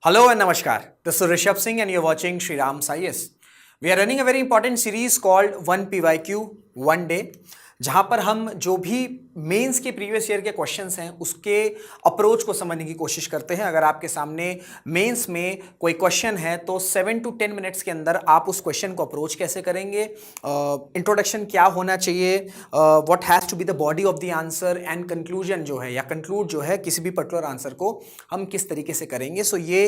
Hello and Namaskar. This is Rishabh Singh and you're watching Shri Ram Science. We are running a very important series called 1 PYQ 1 Day, जहाँ पर हम जो भी mains के previous year के questions हैं उसके अप्रोच को समझने की कोशिश करते हैं। अगर आपके सामने मेंस में कोई क्वेश्चन है तो 7 to 10 मिनट्स के अंदर आप उस क्वेश्चन को अप्रोच कैसे करेंगे, इंट्रोडक्शन क्या होना चाहिए, what has to be the body of the answer and conclusion जो है या कंक्लूड जो है किसी भी पर्टिकुलर आंसर को हम किस तरीके से करेंगे। सो ये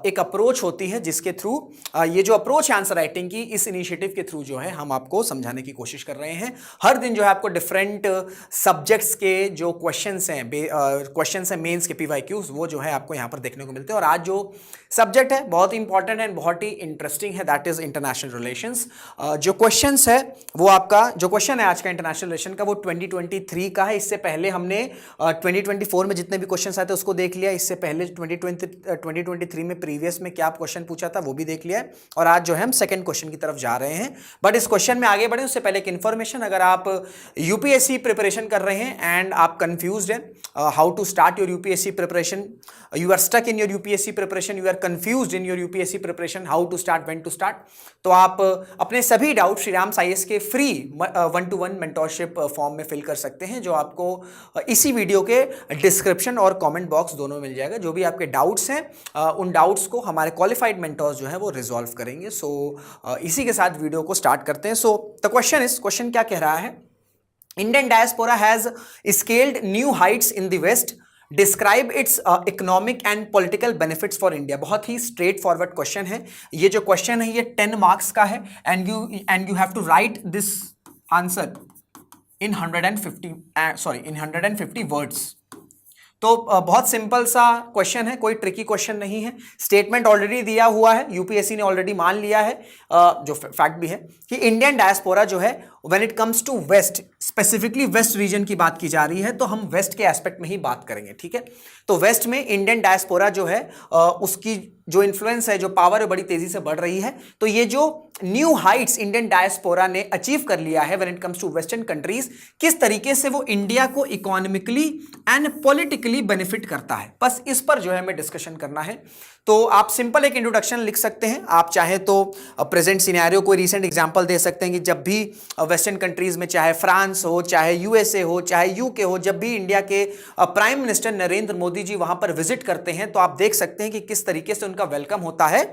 एक अप्रोच होती है जिसके थ्रू ये जो अप्रोच है आंसर राइटिंग की, इस इनिशिएटिव के थ्रू जो है हम आपको समझाने की कोशिश कर रहे हैं। हर दिन जो है आपको डिफरेंट सब्जेक्ट्स के जो क्वेश्चंस हैं मेंस के पीवाईक्यूज, वो जो है आपको यहाँ पर देखने को मिलते हैं। और आज जो सब्जेक्ट है बहुत ही इंपॉर्टेंट एंड बहुत ही इंटरेस्टिंग है, दैट इज इंटरनेशनल रिलेशंस। जो क्वेश्चंस है वो आपका जो क्वेश्चन है आज का इंटरनेशनल रिलेशन का वो 2023 का है। इससे पहले हमने 2024 में जितने भी क्वेश्चंस आए थे उसको देख लिया। इससे पहले 2023 में प्रीवियस में क्या क्वेश्चन पूछा था वो भी देख लिया है। और आज जो है हम सेकंड क्वेश्चन की तरफ जा रहे हैं। बट इस क्वेश्चन में आगे बढ़े उससे पहले एक इन्फॉर्मेशन, अगर आप यूपीएससी प्रिपरेशन कर रहे हैं एंड आप कंफ्यूज्ड हैं how to start your UPSC preparation, you are stuck in your UPSC preparation, you are confused in your UPSC preparation, how to start, when to start, तो आप अपने सभी डाउट श्री राम साइंस के फ्री 1-to-1 मेंटोरशिप फॉर्म में fill कर सकते हैं, जो आपको इसी वीडियो के डिस्क्रिप्शन और कमेंट बॉक्स दोनों में मिल जाएगा। जो भी आपके डाउट्स हैं उन डाउट्स को हमारे क्वालिफाइड मेंटोर्स जो है वो रिजॉल्व करेंगे। सो इसी के साथ वीडियो को स्टार्ट करते हैं। सो द क्वेश्चन क्या कह रहा है, Indian diaspora has scaled new heights in the West. Describe its economic and political benefits for India. बहुत ही स्ट्रेट फॉरवर्ड क्वेश्चन है। ये जो क्वेश्चन है ये 10 मार्क्स का है and you have to write this answer in 150 words. तो बहुत सिंपल सा क्वेश्चन है, कोई ट्रिकी क्वेश्चन नहीं है। स्टेटमेंट ऑलरेडी दिया हुआ है, यूपीएससी ने ऑलरेडी मान लिया है, जो फैक्ट भी है कि इंडियन डायस्पोरा जो है when it comes to west, specifically west region की बात की जा रही है तो हम वेस्ट के एस्पेक्ट में ही बात करेंगे, ठीक है। तो वेस्ट में इंडियन डायस्पोरा जो है उसकी जो इन्फ्लुएंस है, जो पावर है, बड़ी तेजी से बढ़ रही है। तो ये जो न्यू हाइट्स इंडियन डायस्पोरा ने अचीव कर लिया है when it comes to western countries, किस तरीके से वो इंडिया को इकोनॉमिकली एंड पॉलिटिकली बेनिफिट करता है, बस इस पर जो है हमें डिस्कशन करना है। तो आप सिंपल एक इंट्रोडक्शन लिख सकते हैं। आप चाहे तो प्रेजेंट सिनेरियो कोई रीसेंट एग्जांपल दे सकते हैं कि जब भी वेस्टर्न कंट्रीज में, चाहे फ्रांस हो, चाहे यूएसए हो, चाहे यूके हो, जब भी इंडिया के प्राइम मिनिस्टर नरेंद्र मोदी जी वहां पर विजिट करते हैं तो आप देख सकते हैं कि किस तरीके से उनका वेलकम होता है।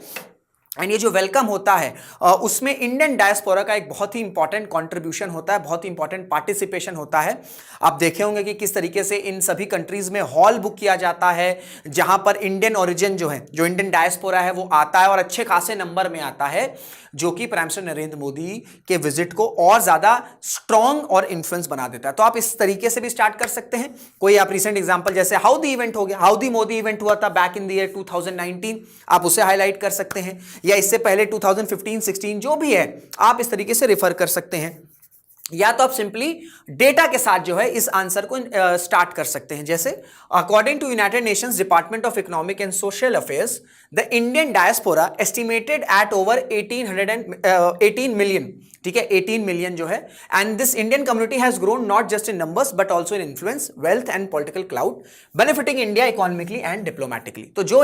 एंड ये जो वेलकम होता है उसमें इंडियन डायस्पोरा का एक बहुत ही इंपॉर्टेंट कंट्रीब्यूशन होता है, बहुत ही इंपॉर्टेंट पार्टिसिपेशन होता है। आप देखे होंगे कि किस तरीके से इन सभी कंट्रीज में हॉल बुक किया जाता है जहां पर इंडियन ओरिजिन जो है, जो इंडियन डायस्पोरा है वो आता है और अच्छे खासे नंबर में आता है, जो कि प्राइम मिनिस्टर नरेंद्र मोदी के विजिट को और ज्यादा स्ट्रॉन्ग और इन्फ्लुएंस बना देता है। तो आप इस तरीके से भी स्टार्ट कर सकते हैं। कोई आप रिसेंट एग्जांपल जैसे हाउ दी इवेंट हो गया, हाउ दी मोदी इवेंट हुआ था बैक इन द ईयर 2019, आप उसे हाईलाइट कर सकते हैं, या इससे पहले 2015-16 जो भी है आप इस तरीके से रिफर कर सकते हैं। या तो आप सिंपली डेटा के साथ जो है इस आंसर को स्टार्ट कर सकते हैं। जैसे according to United Nations Department of Economic and Social Affairs, the Indian diaspora estimated at over 18 million, ठीक है, 18 मिलियन जो है। And this Indian community has grown not just in numbers but also in influence, wealth and political clout, benefiting India economically and diplomatically. तो जो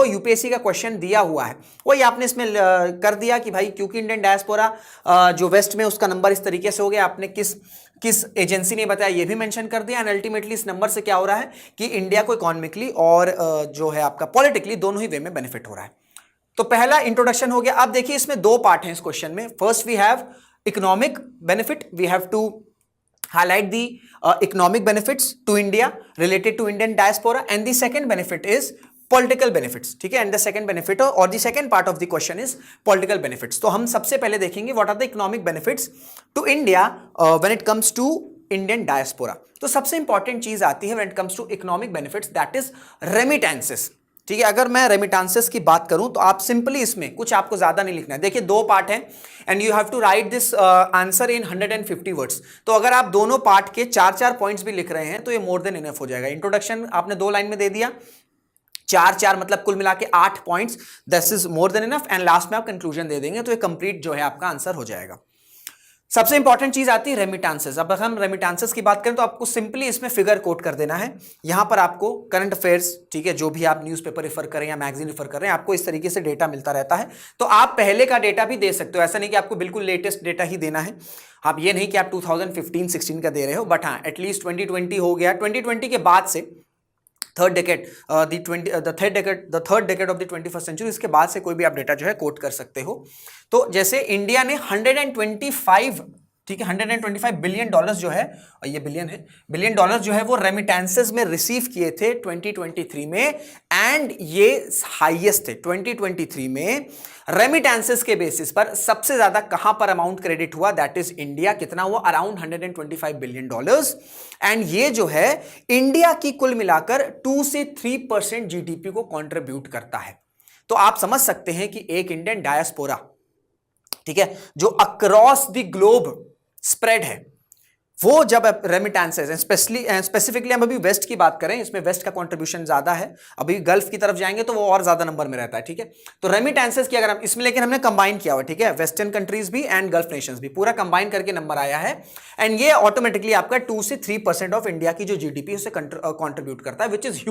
UPSC का question दिया हुआ है वही आपने इसमें कर दिया कि भाई क्योंकि इंडियन डायस्पोरा जो वेस्ट में उसका नंबर इस तरीके से हो गया, आपने किस एजेंसी ने बताया ये भी मेंशन कर दिया। एंड अल्टीमेटली इस नंबर से क्या हो रहा है कि इंडिया को इकोनॉमिकली और जो है आपका पॉलिटिकली दोनों ही वे में बेनिफिट हो रहा है। तो पहला इंट्रोडक्शन हो गया। अब देखिए इसमें दो पार्ट हैं इस क्वेश्चन में। First we have economic benefit, we have to highlight the economic benefits to India related to Indian diaspora, and the second benefit is political benefits, ठीक है। एंड द सेकंड बेनिफिट और the second part of the question is political benefits. तो हम सबसे पहले देखेंगे what are the economic benefits to India when it comes to Indian diaspora. तो सबसे इंपॉर्टेंट चीज आती है when it comes to economic benefits, that is remittances, ठीक है। अगर मैं रेमिटेंसेस की बात करूं तो आप सिंपली इसमें कुछ आपको ज्यादा नहीं लिखना है। देखिए दो पार्ट हैं and you have to write this answer in 150 words. तो अगर आप दोनों पार्ट के 4-4 पॉइंट्स भी लिख रहे हैं तो ये मोर देन इनफ हो जाएगा। इंट्रोडक्शन आपने 2 लाइन में दे दिया, 4-4 मतलब कुल मिला के 8 points, this is more than enough. And last में आप कंक्लूजन दे देंगे तो ये कंप्लीट जो है आपका आंसर हो जाएगा। सबसे इंपॉर्टेंट चीज आती है रेमिटेंसेस। अब अगर हम रेमिटेंसेस की बात करें तो आपको सिंपली इसमें फिगर कोट कर देना है। यहां पर आपको करंट अफेयर्स, ठीक है, जो भी आप न्यूज़पेपर रेफर करें या मैगजीन रेफर कर रहे हैं, आपको इस तरीके से डेटा मिलता रहता है। तो आप पहले का डेटा भी दे सकते हो, ऐसा नहीं कि आपको बिल्कुल लेटेस्ट डेटा ही देना है। आप ये नहीं कि आप 2015-16 का दे रहे हो, बट हाँ एटलीस्ट 2020 हो गया, 2020 के बाद से third decade the third decade of the 21st century, इसके बाद से कोई भी आप डेटा जो है कोट कर सकते हो। तो जैसे इंडिया ने 125, ठीक है, 125 बिलियन डॉलर्स जो है, और ये बिलियन है, बिलियन डॉलर जो है वो रेमिटेंसेस में रिसीव किए थे 2023 में, एंड ये हाईएस्ट थे। 2023 में रेमिटेंसेस के बेसिस पर सबसे ज्यादा कहां पर अमाउंट क्रेडिट हुआ, दैट इज इंडिया। कितना हुआ? Around 125 billion dollars. एंड ये जो है इंडिया की कुल मिलाकर 2 से 3% जीडीपी को कंट्रीब्यूट करता है। तो आप समझ सकते हैं कि एक इंडियन डायस्पोरा, ठीक है, जो अक्रॉस द ग्लोब स्प्रेड है, वो जब रेमिटेंसेस, स्पेसिफिकली हम अभी वेस्ट की बात करें, इसमें वेस्ट का कंट्रीब्यूशन ज्यादा है, अभी गल्फ की तरफ जाएंगे तो वो और ज्यादा नंबर में रहता है, ठीक है। तो रेमिटेंसेस की अगर हम इसमें, लेकिन हमने कंबाइन किया हुआ, ठीक है, वेस्टर्न कंट्रीज भी एंड गल्फ नेशंस भी, पूरा कंबाइन करके नंबर आया है। एंड ये ऑटोमेटिकली आपका 2 से 3% ऑफ इंडिया की जो जीडीपी उसे कॉन्ट्रीब्यूट करता है, which is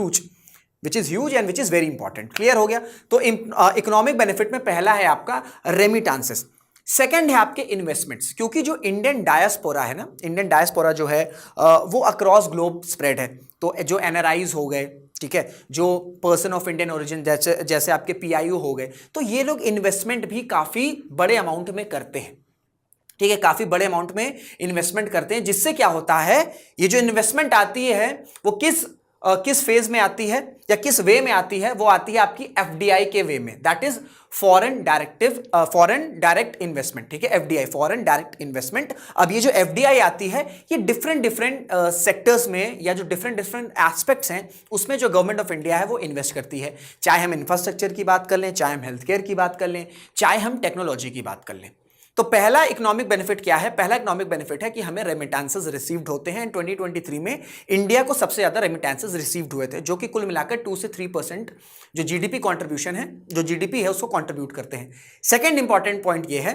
huge and which is very important. Clear हो गया? तो इकोनॉमिक बेनिफिट में पहला है आपका रेमिटेंसेस। सेकंड है आपके इन्वेस्टमेंट्स, क्योंकि जो इंडियन डायस्पोरा है ना, इंडियन डायस्पोरा जो है वो अक्रॉस ग्लोब स्प्रेड है। तो जो एनआरआईज हो गए, ठीक है, जो पर्सन ऑफ इंडियन ओरिजिन जैसे आपके पीआईओ हो गए, तो ये लोग इन्वेस्टमेंट भी काफी बड़े अमाउंट में करते हैं, ठीक है, काफी बड़े अमाउंट में इन्वेस्टमेंट करते हैं। जिससे क्या होता है, ये जो इन्वेस्टमेंट आती है वो किस फेज में आती है या किस वे में आती है? वो आती है आपकी एफडीआई के वे में, that is foreign direct investment, ठीक है, एफडीआई, फॉरेन डायरेक्ट इन्वेस्टमेंट। अब ये जो एफडीआई आती है, ये डिफरेंट सेक्टर्स में या जो डिफरेंट एस्पेक्ट्स हैं उसमें जो गवर्नमेंट ऑफ इंडिया है वो इन्वेस्ट करती है। चाहे हम इंफ्रास्ट्रक्चर की बात कर लें, चाहे हम हेल्थ केयर की बात कर लें, चाहे हम टेक्नोलॉजी की बात कर लें। तो पहला इकोनॉमिक बेनिफिट क्या है? पहला इकोनॉमिक बेनिफिट है कि हमें रेमिटेंसेस रिसीव्ड होते हैं। 2023 में इंडिया को सबसे ज्यादा रेमिटेंसेस रिसीव्ड हुए थे, जो कि कुल मिलाकर 2 से 3% जो जीडीपी कंट्रीब्यूशन है, जो जीडीपी है उसको कंट्रीब्यूट करते हैं। सेकंड इंपॉर्टेंट पॉइंट ये है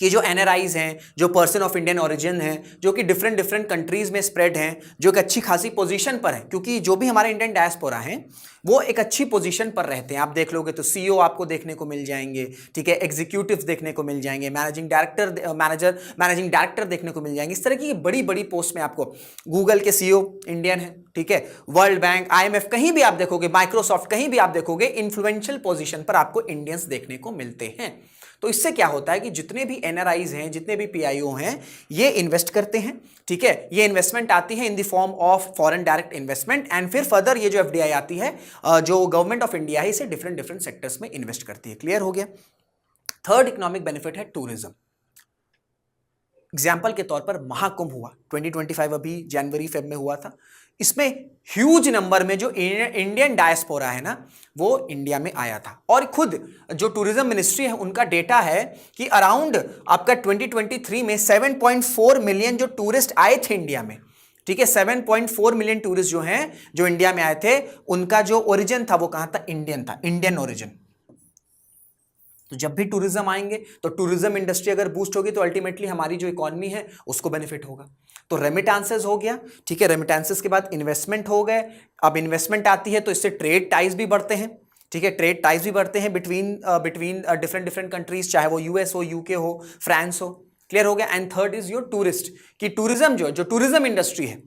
कि जो एनआरआईज हैं, जो पर्सन ऑफ इंडियन ओरिजिन हैं, जो कि डिफरेंट कंट्रीज में स्प्रेड हैं, जो एक अच्छी खासी पोजीशन पर है, क्योंकि जो भी हमारे इंडियन डायस्पोरा हैं वो एक अच्छी पोजीशन पर रहते हैं। आप देख लोगे तो सीईओ आपको देखने को मिल जाएंगे, ठीक है, एग्जीक्यूटिव्स देखने को मिल जाएंगे, मैनेजिंग डायरेक्टर देखने को मिल जाएंगे। इस तरह की बड़ी बड़ी पोस्ट में आपको, गूगल के सीईओ इंडियन है, ठीक है, वर्ल्ड बैंक, आईएमएफ, कहीं भी आप देखोगे, माइक्रोसॉफ्ट, कहीं भी आप देखोगे, इन्फ्लुएंशियल पोजीशन पर आपको इंडियंस देखने को मिलते हैं। तो इससे क्या होता है कि जितने भी एनआरआईज हैं, जितने भी पीआईओ हैं, ये इन्वेस्ट करते हैं, ठीक है, ये इन्वेस्टमेंट आती है in the form of foreign direct investment. And फिर फर्दर ये जो एफडीआई आती है, जो गवर्नमेंट ऑफ इंडिया है, इसे डिफरेंट सेक्टर्स में इन्वेस्ट करती है। क्लियर हो गया? थर्ड इकोनॉमिक बेनिफिट है टूरिज्म। एग्जाम्पल के तौर पर महाकुंभ हुआ 2025, अभी जनवरी फेब में हुआ था। इसमें ह्यूज नंबर में जो इंडियन डायस्पोरा है ना, वो इंडिया में आया था। और खुद जो टूरिज्म मिनिस्ट्री है, उनका डेटा है कि अराउंड आपका 2023 में 7.4 मिलियन जो टूरिस्ट आए थे इंडिया में, ठीक है, 7.4 मिलियन टूरिस्ट जो हैं, जो इंडिया में आए थे, उनका जो ओरिजिन था वो कहां था? इंडियन था, इंडियन ओरिजिन। तो जब भी टूरिज्म आएंगे तो टूरिज्म इंडस्ट्री अगर बूस्ट होगी तो अल्टीमेटली हमारी जो इकोनॉमी है उसको बेनिफिट होगा। तो रेमिटेंसेस हो गया, ठीक है, रेमिटेंसेस के बाद इन्वेस्टमेंट हो गए। अब इन्वेस्टमेंट आती है तो इससे ट्रेड टाइज भी बढ़ते हैं, ठीक है, ट्रेड टाइज भी बढ़ते हैं बिटवीन डिफरेंट कंट्रीज, चाहे वो यूएस हो, यूके हो, फ्रांस हो। क्लियर हो गया? And third is your tourist, कि टूरिज्म जो टूरिज्म इंडस्ट्री है,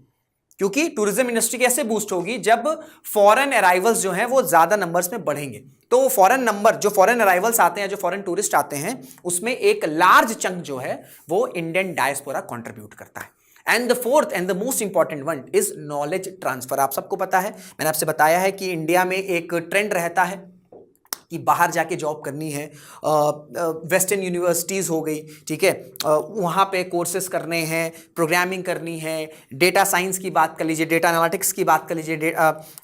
क्योंकि टूरिज्म इंडस्ट्री कैसे बूस्ट होगी? जब फॉरेन अराइवल्स जो हैं वो ज्यादा नंबर्स में बढ़ेंगे। तो जो फॉरेन अराइवल्स आते हैं, जो फॉरेन टूरिस्ट आते हैं, उसमें एक लार्ज चंक जो है वो इंडियन डायस्पोरा कंट्रीब्यूट करता है। And the fourth and the most important one is knowledge transfer. आप सबको पता है, मैंने आपसे बताया है कि इंडिया में एक ट्रेंड रहता है कि बाहर जाके जॉब करनी है। वेस्टर्न यूनिवर्सिटीज़ हो गई, ठीक है, वहाँ पे कोर्सेज करने हैं, प्रोग्रामिंग करनी है, डेटा साइंस की बात कर लीजिए, डेटा एनालिटिक्स की बात कर लीजिए,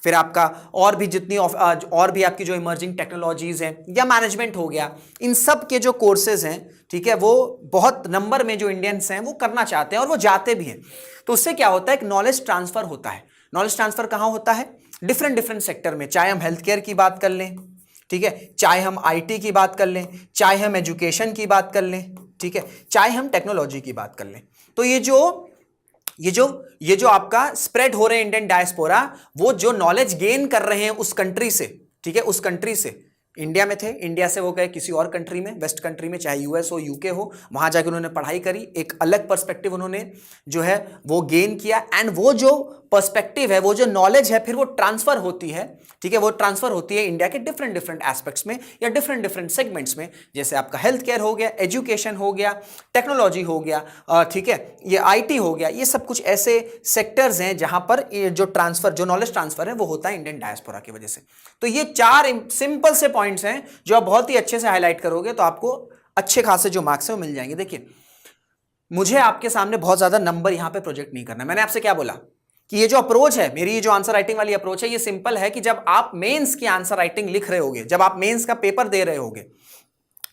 फिर आपका और भी जितनी और भी आपकी जो इमर्जिंग टेक्नोलॉजीज़ हैं, या मैनेजमेंट हो गया, इन सब के जो कोर्सेज हैं, ठीक है, वो बहुत नंबर में जो इंडियंस हैं वो करना चाहते हैं और वो जाते भी हैं। तो उससे क्या होता है? एक नॉलेज ट्रांसफ़र होता है। नॉलेज ट्रांसफ़र कहाँ होता है? डिफरेंट सेक्टर में, चाहे हम हेल्थ केयर की बात कर लें, ठीक है, चाहे हम आईटी की बात कर लें, चाहे हम एजुकेशन की बात कर लें, ठीक है, चाहे हम टेक्नोलॉजी की बात कर लें, तो ये जो आपका स्प्रेड हो रहे हैं इंडियन डायस्पोरा, वो जो नॉलेज गेन कर रहे हैं उस कंट्री से, ठीक है, उस कंट्री से, इंडिया में थे, इंडिया से वो गए किसी और कंट्री में, वेस्ट कंट्री में, चाहे यूएस हो, यूके हो, वहां जाकर उन्होंने पढ़ाई करी, एक अलग पर्सपेक्टिव उन्होंने जो है वो गेन किया, एंड वो जो पर्सपेक्टिव है, वो जो नॉलेज है, फिर वो ट्रांसफर होती है, ठीक है, वो ट्रांसफर होती है इंडिया के डिफरेंट डिफरेंट एस्पेक्ट्स में या डिफरेंट डिफरेंट सेगमेंट्स में, जैसे आपका हेल्थ केयर हो गया, एजुकेशन हो गया, टेक्नोलॉजी हो गया, ठीक है, ये आईटी हो गया, ये सब कुछ ऐसे सेक्टर्स हैं जहां पर जो ट्रांसफर, जो नॉलेज ट्रांसफर है वो होता है इंडियन डायस्पोरा की वजह से। तो ये 4 सिंपल से पॉइंट्स हैं जो आप बहुत ही अच्छे से हाईलाइट करोगे तो आपको अच्छे खासे जो मार्क्स है वो मिल जाएंगे। देखिए, मुझे आपके सामने बहुत ज्यादा नंबर यहां पे प्रोजेक्ट नहीं करना। मैंने आपसे क्या बोला कि ये जो अप्रोच है, मेरी ये जो आंसर राइटिंग वाली अप्रोच है, ये सिंपल है कि जब आप मेंस की आंसर राइटिंग लिख रहे होगे, जब आप मेंस का पेपर दे रहे होगे,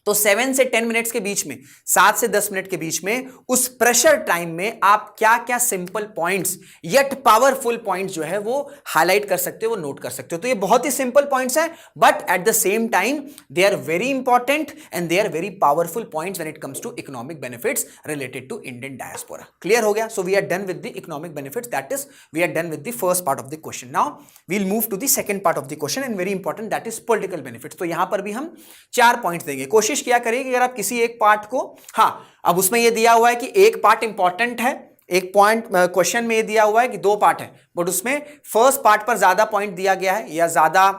तो 7 से 10 मिनट्स के बीच में, 7 से 10 मिनट के बीच में, उस प्रेशर टाइम में आप क्या क्या simple points yet powerful points जो है वो हाईलाइट कर सकते हो, वो नोट कर सकते हो। तो ये बहुत ही सिंपल पॉइंट्स हैं, but at the same time they are very important and they are very powerful points when it comes to economic benefits related to Indian diaspora. Clear हो गया? So we are done with the economic benefits, that is we are done with the first part of the question. Now we will move to the second part of the question and very important, that is political benefits. तो यहां पर भी हम 4 points देंगे। कोशिश किया करिए कि अगर आप किसी एक पार्ट को, हाँ, अब उसमें यह दिया हुआ है कि एक पार्ट इंपॉर्टेंट है, एक पॉइंट क्वेश्चन में यह दिया हुआ है कि 2 पार्ट है, बट उसमें फर्स्ट पार्ट पर ज्यादा पॉइंट दिया गया है या ज्यादा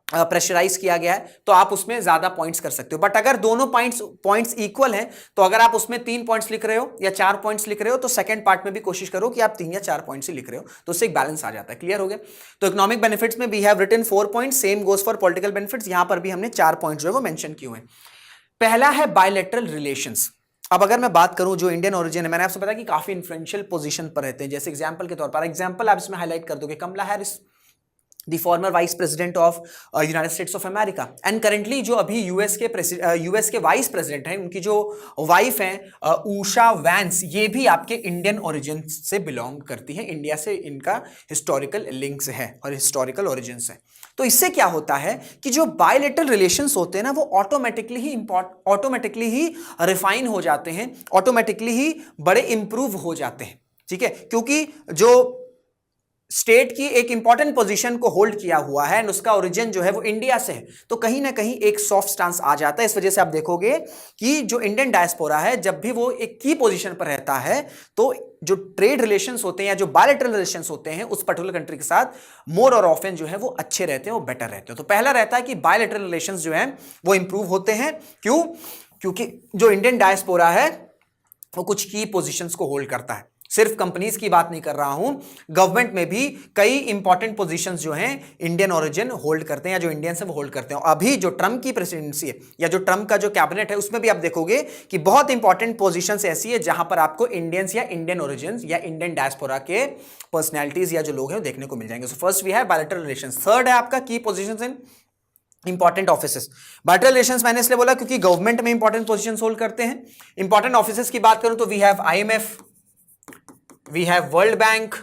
प्रेशराइज किया गया है, तो आप उसमें ज्यादा पॉइंट्स कर सकते हो। बट अगर दोनों पॉइंट्स इक्वल हैं, तो अगर आप उसमें 3 पॉइंट्स लिख रहे हो या 4 पॉइंट्स लिख रहे हो, तो सेकंड पार्ट में भी कोशिश करो कि आप 3 या 4 पॉइंट्स ही लिख रहे हो, तो उससे एक बैलेंस आ जाता है। क्लियर हो गया? तो इकोनॉमिक बेनिफिट्स में we have written 4 points, same goes for political benefits. यहां पर भी हमने 4 पॉइंट्स जो है वो मेंशन किए हैं। पहला है बायलैटरल रिलेशंस। अब अगर मैं बात करूं जो इंडियन ओरिजिन है, मैंने आपसे बताया कि काफी इन्फ्लुएंशियल पोजीशन पर रहते हैं। जैसे एग्जांपल के तौर पर, एग्जांपल आप इसमें हाईलाइट कर दोगे, Kamala Harris, the former vice president of United States of America, and currently जो अभी यूएस के वाइस प्रेसिडेंट हैं, उनकी जो वाइफ हैं ऊषा वैंस, ये भी आपके इंडियन ओरिजिन से बिलोंग करती हैं। इंडिया से इनका हिस्टोरिकल लिंक्स है और हिस्टोरिकल ओरिजिन्स है। तो इससे क्या होता है कि जो बायलैटरल रिलेशंस होते हैं ना, वो ऑटोमेटिकली ही रिफाइन हो जाते हैं, ऑटोमेटिकली ही बड़े इंप्रूव हो जाते हैं। ठीक है, क्योंकि जो स्टेट की एक इंपॉर्टेंट पोजीशन को होल्ड किया हुआ है एंड उसका ओरिजिन जो है वो इंडिया से है, तो कहीं ना कहीं एक सॉफ्ट स्टांस आ जाता है। इस वजह से आप देखोगे कि जो इंडियन डायस्पोरा है, जब भी वो एक की पोजीशन पर रहता है, तो जो ट्रेड रिलेशंस होते हैं या जो बायलैटरल रिलेशंस होते हैं उस पर्टिकुलर कंट्री के साथ, मोर और ऑफन जो है वो अच्छे रहते हैं, वो बेटर रहते हैं। तो पहला रहता है कि बायलैटरल रिलेशंस जो है वो इंप्रूव होते हैं। क्यों? क्योंकि जो इंडियन डायस्पोरा है वो कुछ की पोजीशंस को होल्ड करता है। सिर्फ कंपनीज की बात नहीं कर रहा हूं, गवर्नमेंट में भी कई इंपॉर्टेंट पोजीशंस जो हैं इंडियन ओरिजिन होल्ड करते हैं, या जो इंडियंस हैं वो होल्ड करते हैं। अभी जो ट्रम्प की प्रेसिडेंसी है या जो ट्रम्प का जो कैबिनेट है, उसमें भी आप देखोगे कि बहुत इंपॉर्टेंट पोजीशंस ऐसी है जहां पर आपको इंडियंस या इंडियन ओरिजिन या इंडियन डायस्पोरा के पर्सनैलिटीज या जो लोग हैं देखने को मिल जाएंगे। So first we have bilateral relations. Third है आपका key positions in important offices. Bilateral relations मैंने इसलिए बोला क्योंकि गवर्नमेंट में इंपॉर्टेंट पोजीशंस होल्ड करते हैं। इंपॉर्टेंट ऑफिसेस की बात करूं तो we have IMF, we have World Bank,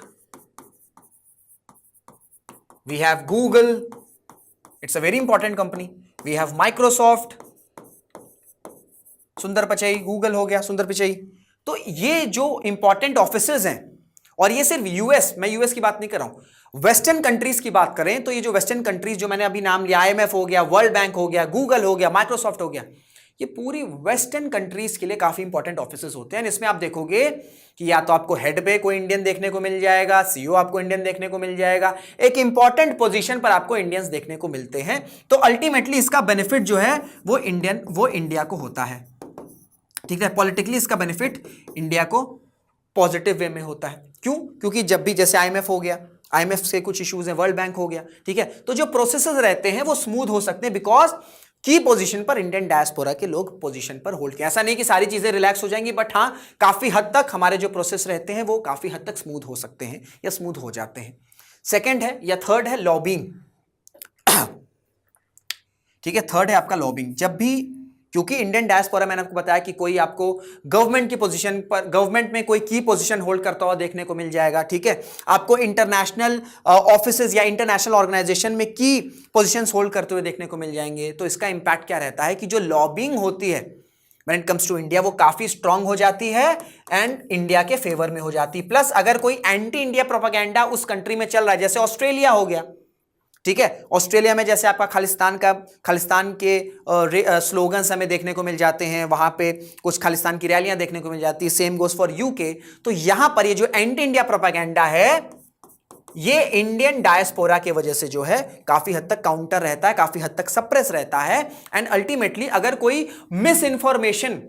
we have Google, it's a very important company, we have Microsoft, सुंदर पिचाई, गूगल हो गया सुंदर पिचाई। तो ये जो इंपॉर्टेंट ऑफिसेज हैं, और ये सिर्फ यूएस, मैं यूएस की बात नहीं कर रहा हूं, वेस्टर्न कंट्रीज की बात करें तो ये जो वेस्टर्न कंट्रीज जो मैंने अभी नाम लिया, IMF हो गया, वर्ल्ड बैंक हो गया, गूगल हो गया, माइक्रोसॉफ्ट हो गया, ये पूरी वेस्टर्न कंट्रीज के लिए काफी इंपॉर्टेंट ऑफिसेज होते हैं। इसमें आप देखोगे कि या तो आपको हेड पे कोई इंडियन देखने को मिल जाएगा, CEO आपको इंडियन देखने को मिल जाएगा, एक इंपॉर्टेंट पोजीशन पर आपको इंडियंस देखने को मिलते हैं। तो अल्टीमेटली इसका बेनिफिट जो है वो इंडिया को होता है। ठीक है, पॉलिटिकली इसका बेनिफिट इंडिया को पॉजिटिव वे में होता है। क्यों? क्योंकि जब भी जैसे IMF हो गया, IMF से कुछ इश्यूज हैं, वर्ल्ड बैंक हो गया, ठीक है, तो जो प्रोसेसेस रहते हैं वो स्मूथ हो सकते हैं बिकॉज की पोजीशन पर इंडियन डायस्पोरा के लोग पोजीशन पर होल्ड किया। ऐसा नहीं कि सारी चीजें रिलैक्स हो जाएंगी, बट हाँ, काफी हद तक हमारे जो प्रोसेस रहते हैं वो काफी हद तक स्मूथ हो सकते हैं या स्मूथ हो जाते हैं। सेकंड है या थर्ड है लॉबिंग। ठीक है, थर्ड है आपका लॉबिंग। जब भी, क्योंकि इंडियन डायस्पोरा मैंने आपको बताया कि कोई आपको गवर्नमेंट की पोजीशन पर, गवर्नमेंट में कोई की पोजीशन होल्ड करता हुआ देखने को मिल जाएगा। ठीक है, आपको इंटरनेशनल ऑफिसेज या इंटरनेशनल ऑर्गेनाइजेशन में की पोजीशंस होल्ड करते हुए देखने को मिल जाएंगे। तो इसका इंपैक्ट क्या रहता है कि जो लॉबिंग होती है, when it comes to India वो काफी स्ट्रांग हो जाती है एंड इंडिया के फेवर में हो जाती है। प्लस अगर कोई एंटी इंडिया प्रोपेगेंडा उस कंट्री में चल रहा है, जैसे ऑस्ट्रेलिया हो गया, ठीक है, ऑस्ट्रेलिया में जैसे आपका खालिस्तान के स्लोगन्स हमें देखने को मिल जाते हैं, वहां पे कुछ खालिस्तान की रैलियां देखने को मिल जाती है, सेम गोज फॉर यूके। तो यहां पर ये जो एंटी इंडिया प्रोपेगेंडा है ये इंडियन डायस्पोरा के वजह से जो है काफी हद तक काउंटर रहता है, काफी हद तक सप्रेस रहता है। एंड अल्टीमेटली अगर कोई मिस इन्फॉर्मेशन,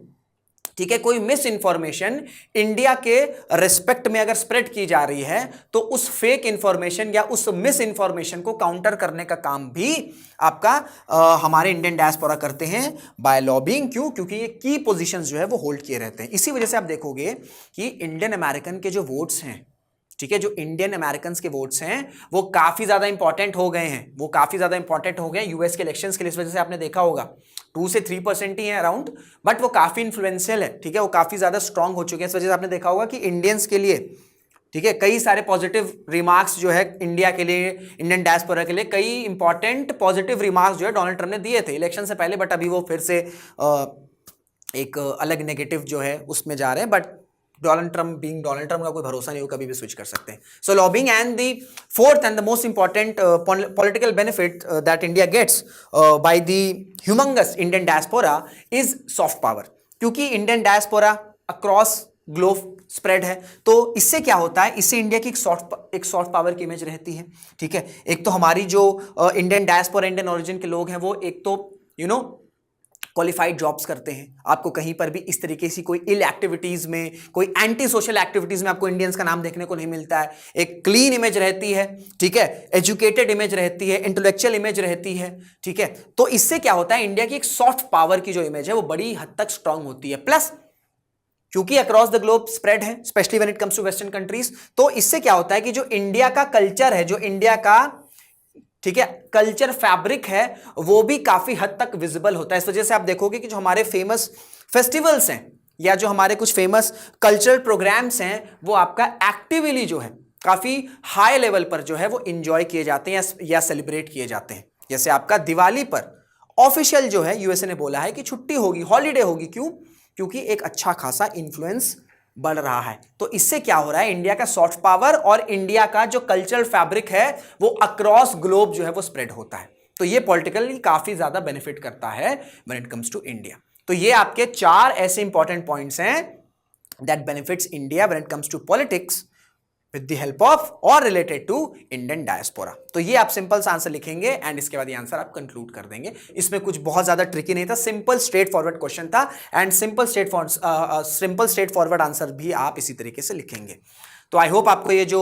ठीक है, कोई मिस इंफॉर्मेशन इंडिया के रिस्पेक्ट में अगर स्प्रेड की जा रही है तो उस फेक इंफॉर्मेशन या उस मिस इंफॉर्मेशन को काउंटर करने का काम भी आपका हमारे इंडियन डायस्पोरा करते हैं बाय लॉबिंग। क्यों? क्योंकि ये की पोजीशंस जो है वो होल्ड किए रहते हैं। इसी वजह से आप देखोगे कि इंडियन अमेरिकन के जो वोट्स हैं, ठीक है, जो इंडियन अमेरिकन के वोट्स हैं वो काफी ज्यादा इंपॉर्टेंट हो गए हैं, वो काफी ज्यादा इंपॉर्टेंट हो गए यूएस के इलेक्शंस के लिए। इस वजह से आपने देखा होगा 2 से 3% ही है अराउंड, बट वो काफी इन्फ्लुएंशियल है, ठीक है, वो काफी ज्यादा स्ट्रांग हो चुके हैं। इस वजह से आपने देखा होगा कि इंडियंस के लिए, ठीक है, कई सारे पॉजिटिव रिमार्क्स जो है इंडिया के लिए, इंडियन डायस्पोरा के लिए कई इंपॉर्टेंट पॉजिटिव रिमार्क्स जो है डोनाल्ड ट्रंप ने दिए थे इलेक्शन से पहले, बट अभी वो फिर से एक अलग नेगेटिव जो है उसमें जा रहे हैं। बट डोनाल्ड ट्रंप का कोई भरोसा नहीं, हो कभी भी स्विच कर सकते हैं। So lobbying and the fourth and the most important political benefit that India gets by the humongous Indian diaspora is soft power. क्योंकि Indian diaspora across globe spread है, तो इससे क्या होता है, इससे इंडिया की एक सॉफ्ट पावर की इमेज रहती है, ठीक है। एक तो हमारी जो इंडियन डायस्पोरा, इंडियन ओरिजिन के लोग हैं, वो एक तो क्वालिफाइड जॉब्स करते हैं। आपको कहीं पर भी इस तरीके से कोई इल एक्टिविटीज में, कोई एंटी सोशल एक्टिविटीज में आपको इंडियंस का नाम देखने को नहीं मिलता है। एक क्लीन इमेज रहती है, ठीक है, एजुकेटेड इमेज रहती है, इंटेलेक्चुअल इमेज रहती है, ठीक है। तो इससे क्या होता है, इंडिया की एक सॉफ्ट पावर की जो इमेज है वो बड़ी हद तक स्ट्रांग होती है। प्लस क्योंकि अक्रॉस द ग्लोब स्प्रेड है, specially when it comes to western countries, तो इससे क्या होता है कि जो इंडिया का कल्चर है, जो इंडिया का, ठीक है, कल्चर फैब्रिक है, वो भी काफी हद तक विजिबल होता है। इस वजह से आप देखोगे कि जो हमारे फेमस फेस्टिवल्स हैं या जो हमारे कुछ फेमस कल्चरल प्रोग्राम्स हैं वो आपका एक्टिवली जो है काफी हाई लेवल पर जो है वो इंजॉय किए जाते हैं या सेलिब्रेट किए जाते हैं। जैसे आपका दिवाली पर ऑफिशियल जो है यूएसए ने बोला है कि छुट्टी होगी, हॉलीडे होगी। क्यों? क्योंकि एक अच्छा खासा इन्फ्लुएंस बढ़ रहा है। तो इससे क्या हो रहा है, इंडिया का सॉफ्ट पावर और इंडिया का जो कल्चरल फैब्रिक है वो अक्रॉस ग्लोब जो है वो स्प्रेड होता है। तो ये पॉलिटिकली काफी ज्यादा बेनिफिट करता है when it comes to India. तो ये आपके 4 ऐसे इंपॉर्टेंट पॉइंट्स हैं that benefits India when it comes to politics with the help of or related to Indian diaspora। तो ये आप सिंपल सा आंसर लिखेंगे एंड इसके बाद ये आंसर आप कंक्लूड कर देंगे। इसमें कुछ बहुत ज्यादा ट्रिकी नहीं था, सिंपल स्ट्रेट फॉरवर्ड क्वेश्चन था and simple straight forward answer भी आप इसी तरीके से लिखेंगे। तो आई होप आपको ये जो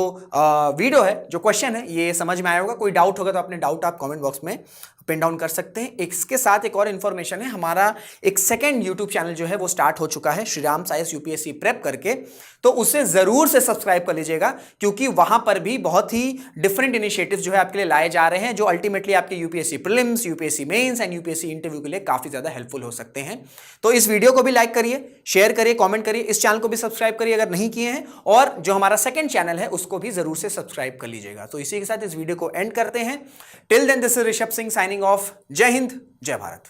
वीडियो है, जो क्वेश्चन है, ये समझ में आया होगा। कोई डाउट होगा तो अपने डाउट आप कमेंट बॉक्स में पिन डाउन कर सकते हैं। इसके साथ एक और इन्फॉर्मेशन है, हमारा एक सेकंड यूट्यूब चैनल जो है वो स्टार्ट हो चुका है, श्रीराम साइंस यूपीएससी प्रेप करके। तो उसे जरूर से सब्सक्राइब कर लीजिएगा, क्योंकि वहां पर भी बहुत ही डिफरेंट इनिशिएटिव्स जो है आपके लिए लाए जा रहे हैं, जो अल्टीमेटली आपके UPSC prelims, UPSC mains and UPSC interview के लिए काफी ज्यादा हेल्पफुल हो सकते हैं। तो इस वीडियो को भी लाइक करिए, शेयर करिए, कॉमेंट करिए, इस चैनल को भी सब्सक्राइब करिए अगर नहीं किए हैं, और जो हमारा सेकंड चैनल है उसको भी जरूर से सब्सक्राइब कर लीजिएगा। तो इसी के साथ इस वीडियो को एंड करते हैं। Till then this is Rishabh Singh signing off. जय हिंद, जय भारत।